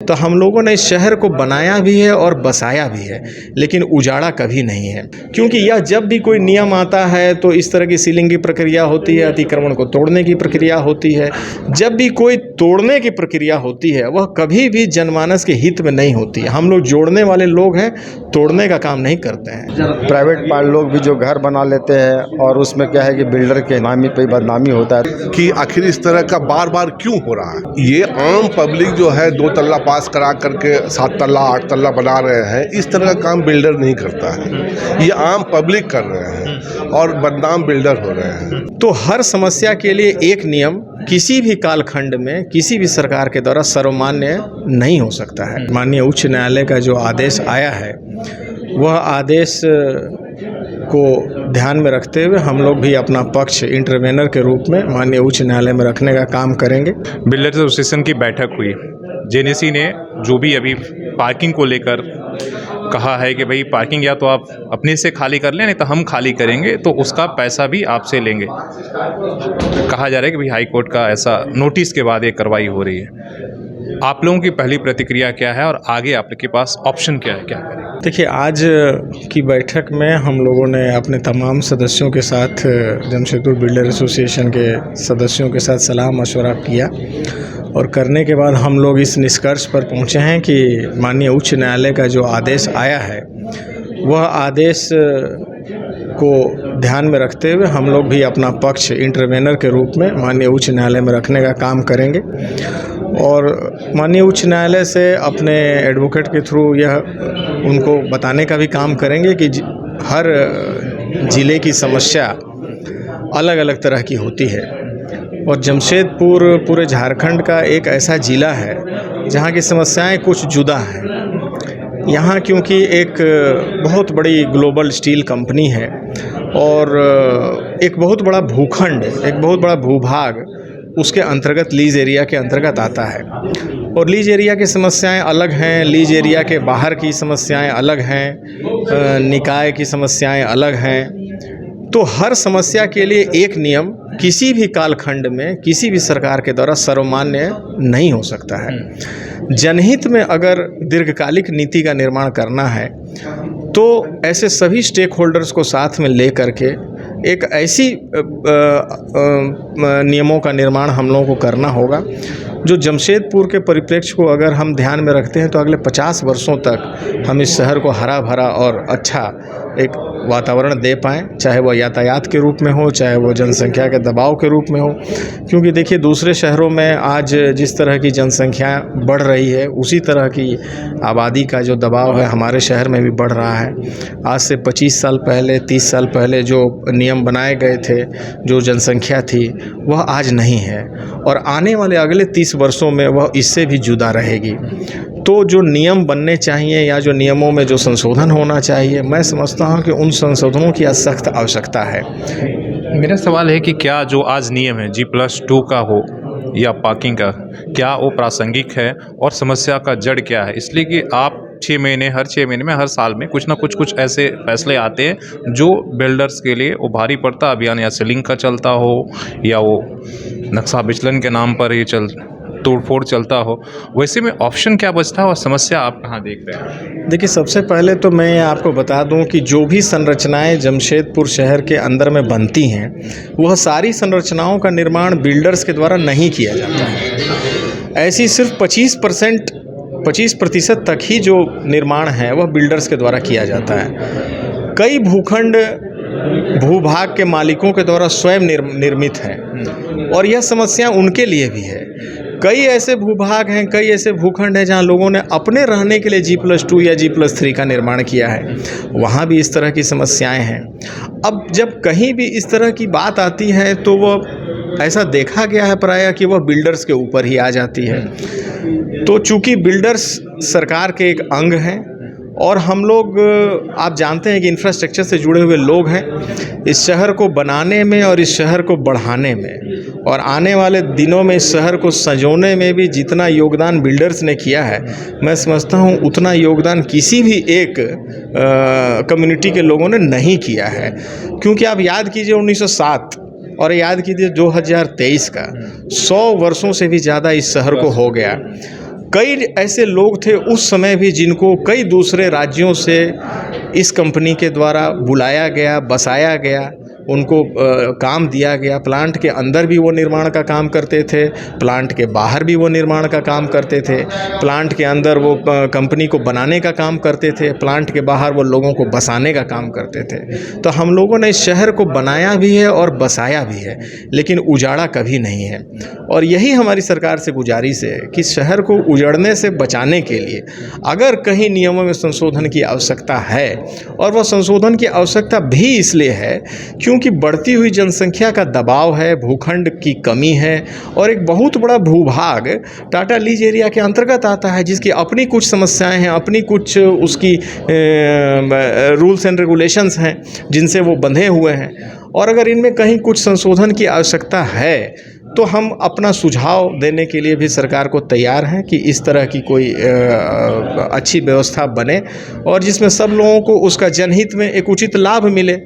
तो हम लोगों ने इस शहर को बनाया भी है और बसाया भी है, लेकिन उजाड़ा कभी नहीं है। क्योंकि यह जब भी कोई नियम आता है तो इस तरह की सीलिंग की प्रक्रिया होती है, अतिक्रमण को तोड़ने की प्रक्रिया होती है। जब भी कोई तोड़ने की प्रक्रिया होती है वह कभी भी जनमानस के हित में नहीं होती है। हम लोग जोड़ने वाले लोग हैं, तोड़ने का काम नहीं करते हैं। प्राइवेट पार्ट लोग भी जो घर बना लेते हैं और उसमें क्या है कि बिल्डर के नामी पे बदनामी होता है कि आखिर इस तरह का बार बार क्यों हो रहा है। ये आम पब्लिक जो है 2 तल्ला पास करा करके 7 तल्ला 8 तल्ला बना रहे हैं, इस तरह का काम बिल्डर नहीं करता है। ये आम पब्लिक कर रहे हैं और बदनाम बिल्डर हो रहे हैं। तो हर समस्या के लिए एक नियम किसी भी कालखंड में किसी भी सरकार के द्वारा सर्वमान्य नहीं हो सकता है। माननीय उच्च न्यायालय का जो आदेश आया है वह आदेश को ध्यान में रखते हुए हम लोग भी अपना पक्ष इंटरवेनर के रूप में माननीय उच्च न्यायालय में रखने का काम करेंगे। बिल्डर्स एसोसिएशन की बैठक हुई। जेनेसी ने जो भी अभी पार्किंग को लेकर कहा है कि भाई पार्किंग या तो आप अपने से खाली कर लें, नहीं तो हम खाली करेंगे, तो उसका पैसा भी आपसे लेंगे। कहा जा रहा है कि भाई हाई कोर्ट का ऐसा नोटिस के बाद ये कार्रवाई हो रही है। आप लोगों की पहली प्रतिक्रिया क्या है और आगे आपके पास ऑप्शन क्या है, क्या करें? देखिए, आज की बैठक में हम लोगों ने अपने तमाम सदस्यों के साथ, जमशेदपुर बिल्डर एसोसिएशन के सदस्यों के साथ सलाह मशवरा किया और करने के बाद हम लोग इस निष्कर्ष पर पहुँचे हैं कि माननीय उच्च न्यायालय का जो आदेश आया है वह आदेश को ध्यान में रखते हुए हम लोग भी अपना पक्ष इंटरवेनर के रूप में माननीय उच्च न्यायालय में रखने का काम करेंगे और माननीय उच्च न्यायालय से अपने एडवोकेट के थ्रू यह उनको बताने का भी काम करेंगे कि हर ज़िले की समस्या अलग अलग तरह की होती है और जमशेदपुर पूरे झारखंड का एक ऐसा ज़िला है जहाँ की समस्याएं कुछ जुदा हैं। यहाँ क्योंकि एक बहुत बड़ी ग्लोबल स्टील कंपनी है और एक बहुत बड़ा भूखंड, एक बहुत बड़ा भूभाग उसके अंतर्गत लीज एरिया के अंतर्गत आता है और लीज एरिया की समस्याएं अलग हैं, लीज एरिया के बाहर की समस्याएं अलग हैं, निकाय की समस्याएं अलग हैं। तो हर समस्या के लिए एक नियम किसी भी कालखंड में किसी भी सरकार के द्वारा सर्वमान्य नहीं हो सकता है। जनहित में अगर दीर्घकालिक नीति का निर्माण करना है तो ऐसे सभी स्टेक होल्डर्स को साथ में ले करके एक ऐसी नियमों का निर्माण हम लोगों को करना होगा जो जमशेदपुर के परिप्रेक्ष्य को अगर हम ध्यान में रखते हैं तो अगले 50 वर्षों तक हम इस शहर को हरा भरा और अच्छा एक वातावरण दे पाएँ, चाहे वह यातायात के रूप में हो, चाहे वो जनसंख्या के दबाव के रूप में हो। क्योंकि देखिए, दूसरे शहरों में आज जिस तरह की जनसंख्या बढ़ रही है उसी तरह की आबादी का जो दबाव है हमारे शहर में भी बढ़ रहा है। आज से 25 साल पहले, 30 साल पहले जो नियम बनाए गए थे, जो जनसंख्या थी, वह आज नहीं है और आने वाले अगले 30 वर्षों में वह इससे भी जुदा रहेगी। तो जो नियम बनने चाहिए या जो नियमों में जो संशोधन होना चाहिए, मैं समझता हूं कि उन संशोधनों की सख्त आवश्यकता है। मेरा सवाल है कि क्या जो आज नियम है G+2 का हो या पार्किंग का, क्या वो प्रासंगिक है और समस्या का जड़ क्या है? इसलिए कि आप 6 महीने, हर 6 महीने में, हर साल में कुछ ना कुछ ऐसे फैसले आते हैं जो बिल्डर्स के लिए वो भारी पड़ता अभियान या सीलिंग का चलता हो या वो नक्शा विचलन के नाम पर ये तोड़फोड़ चलता हो। वैसे में ऑप्शन क्या बचता है और समस्या आप कहाँ देख रहे हैं? देखिए, सबसे पहले तो मैं आपको बता दूं कि जो भी संरचनाएं जमशेदपुर शहर के अंदर में बनती हैं वह सारी संरचनाओं का निर्माण बिल्डर्स के द्वारा नहीं किया जाता है। ऐसी सिर्फ 25% तक ही जो निर्माण है वह बिल्डर्स के द्वारा किया जाता है। कई भूखंड भूभाग के मालिकों के द्वारा स्वयं निर्मित हैं और यह समस्या उनके लिए भी है। कई ऐसे भूभाग हैं, कई ऐसे भूखंड हैं जहां लोगों ने अपने रहने के लिए G+2 या G+3 का निर्माण किया है, वहां भी इस तरह की समस्याएं हैं। अब जब कहीं भी इस तरह की बात आती है तो वह ऐसा देखा गया है प्रायः कि वह बिल्डर्स के ऊपर ही आ जाती है। तो चूंकि बिल्डर्स सरकार के एक अंग हैं और हम लोग, आप जानते हैं कि इंफ्रास्ट्रक्चर से जुड़े हुए लोग हैं, इस शहर को बनाने में और इस शहर को बढ़ाने में और आने वाले दिनों में इस शहर को संजोने में भी जितना योगदान बिल्डर्स ने किया है, मैं समझता हूँ उतना योगदान किसी भी एक कम्युनिटी के लोगों ने नहीं किया है। क्योंकि आप याद कीजिए 1907 और याद कीजिए 2023 का, 100 वर्षों से भी ज़्यादा इस शहर को हो गया। कई ऐसे लोग थे उस समय भी जिनको कई दूसरे राज्यों से इस कंपनी के द्वारा बुलाया गया, बसाया गया, उनको काम दिया गया। प्लांट के अंदर भी वो निर्माण का काम करते थे, प्लांट के बाहर भी वो निर्माण का काम करते थे, प्लांट के अंदर वो कंपनी को बनाने का काम करते थे, प्लांट के बाहर वो लोगों को बसाने का काम करते थे। तो हम लोगों ने इस शहर को बनाया भी है और बसाया भी है, लेकिन उजाड़ा कभी नहीं है। और यही हमारी सरकार से गुजारिश है कि शहर को उजड़ने से बचाने के लिए अगर कहीं नियमों में संशोधन की आवश्यकता है, और वह संशोधन की आवश्यकता भी इसलिए है क्योंकि बढ़ती हुई जनसंख्या का दबाव है, भूखंड की कमी है, और एक बहुत बड़ा भूभाग टाटा लीज एरिया के अंतर्गत आता है जिसकी अपनी कुछ समस्याएं हैं, अपनी कुछ उसकी रूल्स एंड रेगुलेशंस हैं जिनसे वो बंधे हुए हैं। और अगर इनमें कहीं कुछ संशोधन की आवश्यकता है तो हम अपना सुझाव देने के लिए भी सरकार को तैयार हैं कि इस तरह की कोई अच्छी व्यवस्था बने और जिसमें सब लोगों को उसका जनहित में एक उचित लाभ मिले।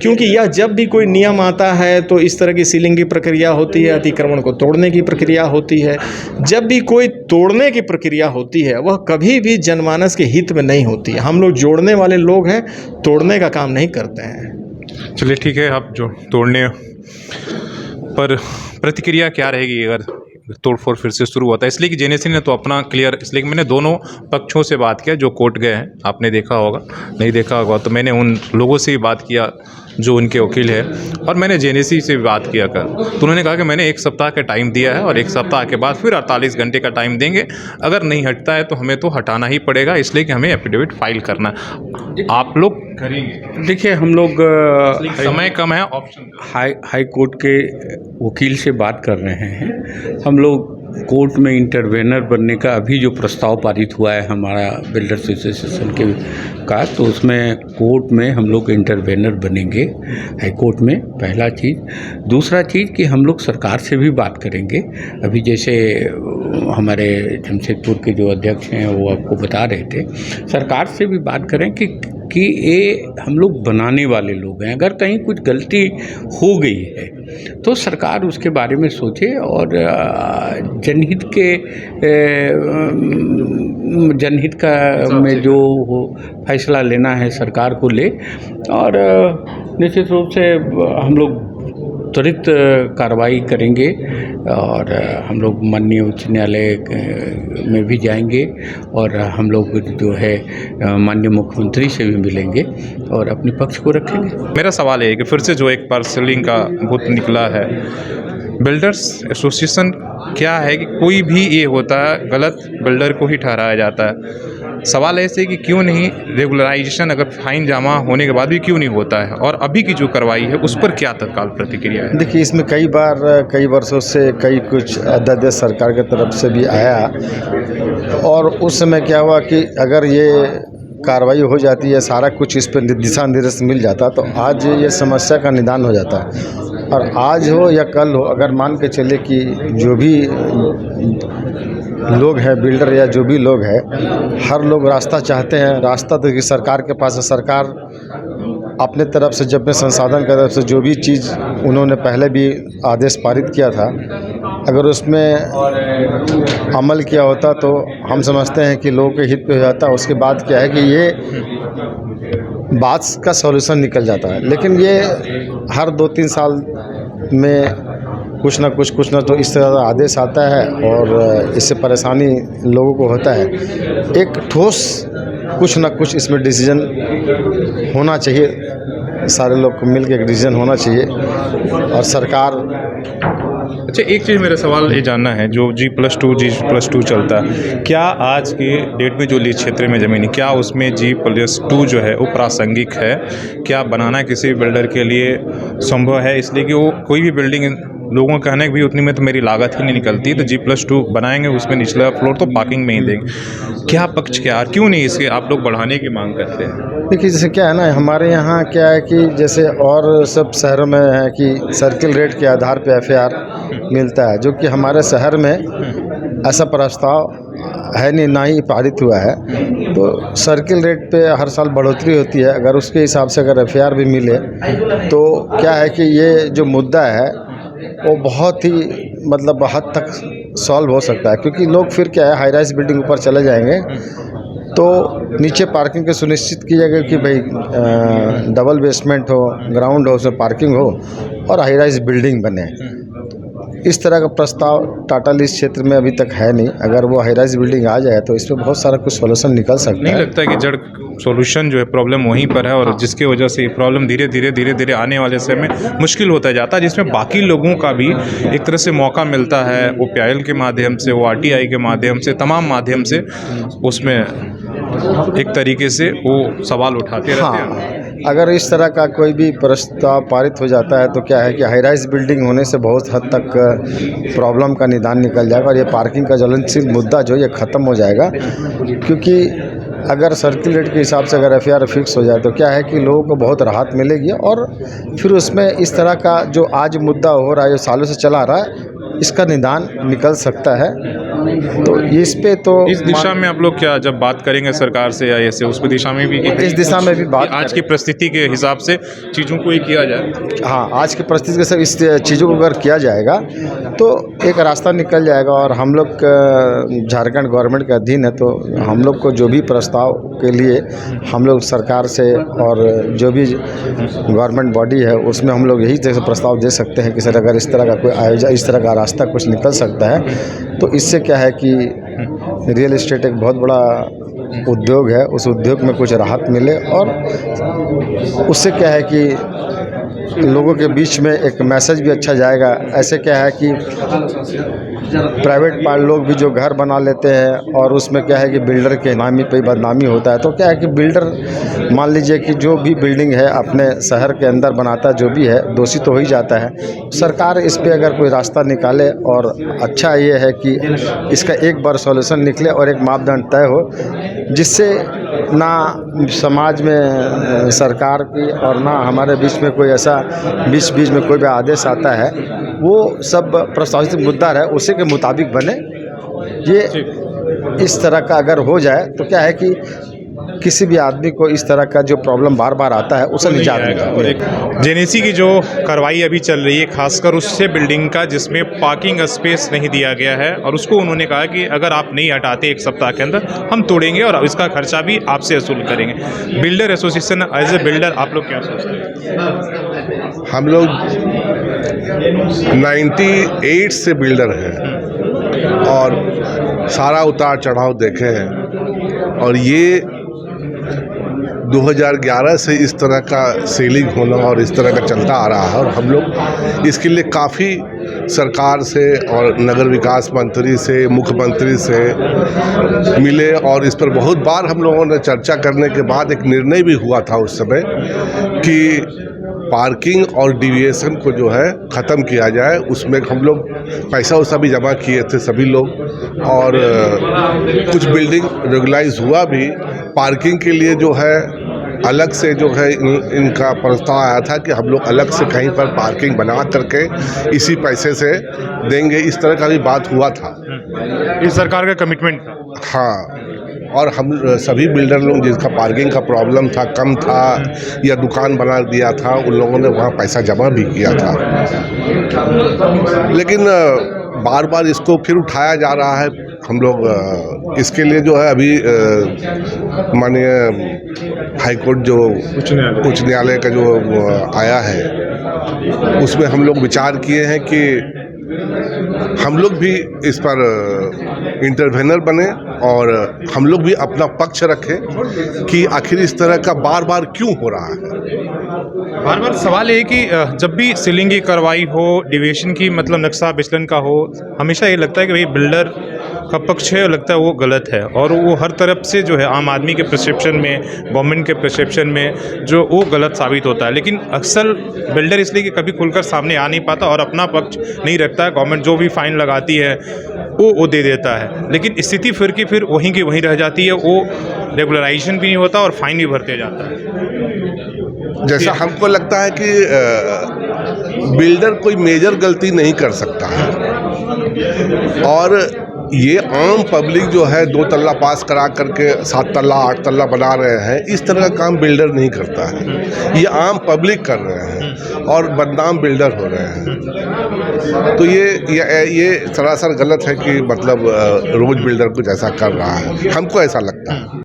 क्योंकि यह जब भी कोई नियम आता है तो इस तरह की सीलिंग की प्रक्रिया होती है, अतिक्रमण को तोड़ने की प्रक्रिया होती है। जब भी कोई तोड़ने की प्रक्रिया होती है वह कभी भी जनमानस के हित में नहीं होती है। हम लोग जोड़ने वाले लोग हैं, तोड़ने का काम नहीं करते हैं। चलिए ठीक है, आप जो तोड़ने पर प्रतिक्रिया क्या रहेगी अगर तोड़फोड़ फिर से शुरू होता है? इसलिए कि जेनेसी ने तो अपना क्लियर, इसलिए कि मैंने दोनों पक्षों से बात किया जो कोर्ट गए हैं। आपने देखा होगा, नहीं देखा होगा तो मैंने उन लोगों से भी बात किया जो उनके वकील है, और मैंने जेनेसी से भी बात किया कर, तो उन्होंने कहा कि मैंने 1 सप्ताह का टाइम दिया है और 1 सप्ताह के बाद फिर 48 घंटे का टाइम देंगे। अगर नहीं हटता है तो हमें तो हटाना ही पड़ेगा, इसलिए कि हमें एफिडेविट फाइल करना है। आप लोग करेंगे? देखिए, हम लोग समय कम है, ऑप्शन हाई कोर्ट के वकील से बात कर रहे हैं। हम लोग कोर्ट में इंटरवेनर बनने का अभी जो प्रस्ताव पारित हुआ है हमारा बिल्डर्स एसोसिएशन के का, तो उसमें कोर्ट में हम लोग इंटरवेनर बनेंगे हाई कोर्ट में, पहला चीज़। दूसरा चीज़ कि हम लोग सरकार से भी बात करेंगे। अभी जैसे हमारे जमशेदपुर के जो अध्यक्ष हैं वो आपको बता रहे थे, सरकार से भी बात करें कि ये हम लोग बनाने वाले लोग हैं, अगर कहीं कुछ गलती हो गई है तो सरकार उसके बारे में सोचे और जनहित का में जो फैसला लेना है सरकार को ले। और निश्चित रूप से हम लोग त्वरित कार्रवाई करेंगे और हम लोग माननीय उच्च न्यायालय में भी जाएंगे और हम लोग जो है माननीय मुख्यमंत्री से भी मिलेंगे और अपने पक्ष को रखेंगे। मेरा सवाल है कि फिर से जो एक पार्सलिंग का भूत निकला है, बिल्डर्स एसोसिएशन क्या है कि कोई भी ये होता है गलत बिल्डर को ही ठहराया जाता है। सवाल ऐसे कि क्यों नहीं रेगुलराइजेशन, अगर फाइन जमा होने के बाद भी क्यों नहीं होता है, और अभी की जो कार्रवाई है उस पर क्या तत्काल प्रतिक्रिया है? देखिए, इसमें कई वर्षों से कई कुछ अध्यादेश सरकार की तरफ से भी आया, और उस समय क्या हुआ कि अगर ये कार्रवाई हो जाती है, सारा कुछ इस पर दिशा निर्देश मिल जाता तो आज ये समस्या का निदान हो जाता। और आज हो या कल हो, अगर मान के चले कि जो भी लोग हैं, बिल्डर या जो भी लोग हैं, हर लोग रास्ता चाहते हैं। रास्ता तो कि सरकार के पास है। सरकार अपने तरफ से, जब में संसाधन की तरफ से जो भी चीज़ उन्होंने पहले भी आदेश पारित किया था, अगर उसमें अमल किया होता तो हम समझते हैं कि लोगों के हित पे हो जाता। उसके बाद क्या है कि ये बात का सॉल्यूशन निकल जाता है। लेकिन ये हर 2-3 साल में कुछ ना तो इस तरह का आदेश आता है और इससे परेशानी लोगों को होता है। एक ठोस कुछ ना कुछ इसमें डिसीजन होना चाहिए, सारे लोग को मिलकर एक डिसीजन होना चाहिए और सरकार। अच्छा, एक चीज़ मेरा सवाल ये जानना है, जो G+2 चलता है, क्या आज के डेट में जो लीज क्षेत्र में ज़मीन है, क्या उसमें G+2 जो है वो प्रासंगिक है? क्या बनाना किसी बिल्डर के लिए संभव है? इसलिए कि वो कोई भी बिल्डिंग, लोगों का कहना है कि भी उतनी में तो मेरी लागत ही नहीं निकलती, तो G+2 बनाएंगे, उसमें निचला फ्लोर तो पार्किंग में ही देंगे। क्या पक्ष क्या, क्यों नहीं इसके आप लोग बढ़ाने की मांग करते हैं? देखिए, जैसे क्या है ना, हमारे यहाँ क्या है कि जैसे और सब शहरों में है कि सर्किल रेट के आधार पे FAR मिलता है, जो कि हमारे शहर में ऐसा प्रस्ताव है नहीं, ना ही पारित हुआ है। तो सर्किल रेट पे हर साल बढ़ोतरी होती है। अगर उसके हिसाब से अगर FAR भी मिले तो क्या है कि ये जो मुद्दा है वो बहुत ही मतलब हद तक सॉल्व हो सकता है, क्योंकि लोग फिर क्या है, हाई राइज बिल्डिंग ऊपर चले जाएंगे तो नीचे पार्किंग के सुनिश्चित की जाएगी कि भाई डबल बेसमेंट हो, ग्राउंड हो, उसमें पार्किंग हो और हाई राइज बिल्डिंग बने। इस तरह का प्रस्ताव टाटा इस क्षेत्र में अभी तक है नहीं। अगर वो हाई राइज बिल्डिंग आ जाए तो इसमें बहुत सारा कुछ सॉल्यूशन निकल सकता नहीं है। लगता है कि जड़ सॉल्यूशन जो है प्रॉब्लम वहीं पर है और जिसकी वजह से ये प्रॉब्लम धीरे धीरे आने वाले समय में मुश्किल होता जाता है, जिसमें बाकी लोगों का भी एक तरह से मौका मिलता है, वो PIL के माध्यम से, वो RTI के माध्यम से, तमाम माध्यम से उसमें एक तरीके से वो सवाल उठाते रहते हैं। अगर इस तरह का कोई भी प्रस्ताव पारित हो जाता है तो क्या है कि हाई राइज बिल्डिंग होने से बहुत हद तक प्रॉब्लम का निदान निकल जाएगा और ये पार्किंग का ज्वलनशील मुद्दा जो ये ख़त्म हो जाएगा। क्योंकि अगर सर्किल रेट के हिसाब से अगर FAR फिक्स हो जाए तो क्या है कि लोगों को बहुत राहत मिलेगी और फिर उसमें इस तरह का जो आज मुद्दा हो रहा है, जो सालों से चला रहा है, इसका निदान निकल सकता है। तो इस पे तो इस दिशा में आप लोग क्या जब बात करेंगे सरकार से या ऐसे उस दिशा में भी इस दिशा में भी बात आज की परिस्थिति के हिसाब से चीज़ों को ही किया जाए। हाँ, आज की परिस्थिति के सब इस चीज़ों को अगर किया जाएगा तो एक रास्ता निकल जाएगा। और हम लोग झारखंड गवर्नमेंट के अधीन है, तो हम लोग को जो भी प्रस्ताव के लिए हम लोग सरकार से और जो भी गवर्नमेंट बॉडी है उसमें हम लोग यही जैसे प्रस्ताव दे सकते हैं कि सर अगर इस तरह का कोई आयोजन, इस तरह का रास्ता कुछ निकल सकता है तो इससे क्या है कि रियल एस्टेट एक बहुत बड़ा उद्योग है, उस उद्योग में कुछ राहत मिले और उससे क्या है कि लोगों के बीच में एक मैसेज भी अच्छा जाएगा। ऐसे क्या है कि प्राइवेट लोग भी जो घर बना लेते हैं और उसमें क्या है कि बिल्डर के नामी पे बदनामी होता है, तो क्या है कि बिल्डर मान लीजिए कि जो भी बिल्डिंग है अपने शहर के अंदर बनाता जो भी है, दोषी तो हो ही जाता है। सरकार इस पे अगर कोई रास्ता निकाले और अच्छा ये है कि इसका एक बार सॉल्यूशन निकले और एक मापदंड तय हो, जिससे ना समाज में सरकार की और ना हमारे बीच में कोई ऐसा बीच में कोई भी आदेश आता है, वो सब प्रस्तावित मुद्दा है उसी के मुताबिक बने। ये इस तरह का अगर हो जाए तो क्या है कि किसी भी आदमी को इस तरह का जो प्रॉब्लम बार बार आता है उसे निजात मिलेगा। जेनेसी की जो कार्रवाई अभी चल रही है, खासकर उससे बिल्डिंग का जिसमें पार्किंग स्पेस नहीं दिया गया है, और उसको उन्होंने कहा कि अगर आप नहीं हटाते 1 सप्ताह के अंदर हम तोड़ेंगे और इसका खर्चा भी आपसे वसूल करेंगे। Builder association as a builder आप लोग क्या सोचते हैं? हम लोग 98 से बिल्डर हैं और सारा उतार चढ़ाव देखे हैं और ये 2011 से इस तरह का सेलिंग होना और इस तरह का चलता आ रहा है और हम लोग इसके लिए काफ़ी सरकार से और नगर विकास मंत्री से, मुख्यमंत्री से मिले और इस पर बहुत बार हम लोगों ने चर्चा करने के बाद एक निर्णय भी हुआ था उस समय कि पार्किंग और डिविएशन को जो है ख़त्म किया जाए। उसमें हम लोग पैसा भी जमा किए थे सभी लोग और कुछ बिल्डिंग रेगुलाइज हुआ भी। पार्किंग के लिए जो है अलग से जो है इनका प्रस्ताव आया था कि हम लोग अलग से कहीं पर पार्किंग बना करके इसी पैसे से देंगे, इस तरह का भी बात हुआ था। इस सरकार का कमिटमेंट था। हाँ, और हम सभी बिल्डर लोग जिसका पार्किंग का प्रॉब्लम था, कम था या दुकान बना दिया था, उन लोगों ने वहाँ पैसा जमा भी किया था। लेकिन बार बार इसको फिर उठाया जा रहा है। हम लोग इसके लिए जो है अभी माननीय हाईकोर्ट जो उच्च न्यायालय का जो आया है उसमें हम लोग विचार किए हैं कि हम लोग भी इस पर इंटरवेनर बने और हम लोग भी अपना पक्ष रखें कि आखिर इस तरह का बार बार क्यों हो रहा है। बार बार सवाल है कि जब भी सीलिंग की कार्रवाई हो, डिविएशन की मतलब नक्शा विचलन का हो, हमेशा ये लगता है कि भाई बिल्डर का पक्ष है, लगता है वो गलत है और वो हर तरफ से जो है आम आदमी के परसेप्शन में, गवर्नमेंट के परसेप्शन में जो वो गलत साबित होता है। लेकिन अक्सर बिल्डर इसलिए कि कभी खुलकर सामने आ नहीं पाता और अपना पक्ष नहीं रखता है। गवर्नमेंट जो भी फाइन लगाती है वो दे देता है, लेकिन स्थिति फिर की फिर वहीं की वहीं रह जाती है। वो रेगुलराइजेशन भी नहीं होता और फाइन भी भरते जाता है। जैसा हमको लगता है कि बिल्डर कोई मेजर गलती नहीं कर सकता है और ये आम पब्लिक जो है 2 तल्ला पास करा करके 7 तल्ला 8 तल्ला बना रहे हैं, इस तरह का काम बिल्डर नहीं करता है। ये आम पब्लिक कर रहे हैं और बदनाम बिल्डर हो रहे हैं। तो ये सरासर गलत है कि मतलब रोज बिल्डर कुछ ऐसा कर रहा है, हमको ऐसा लगता है।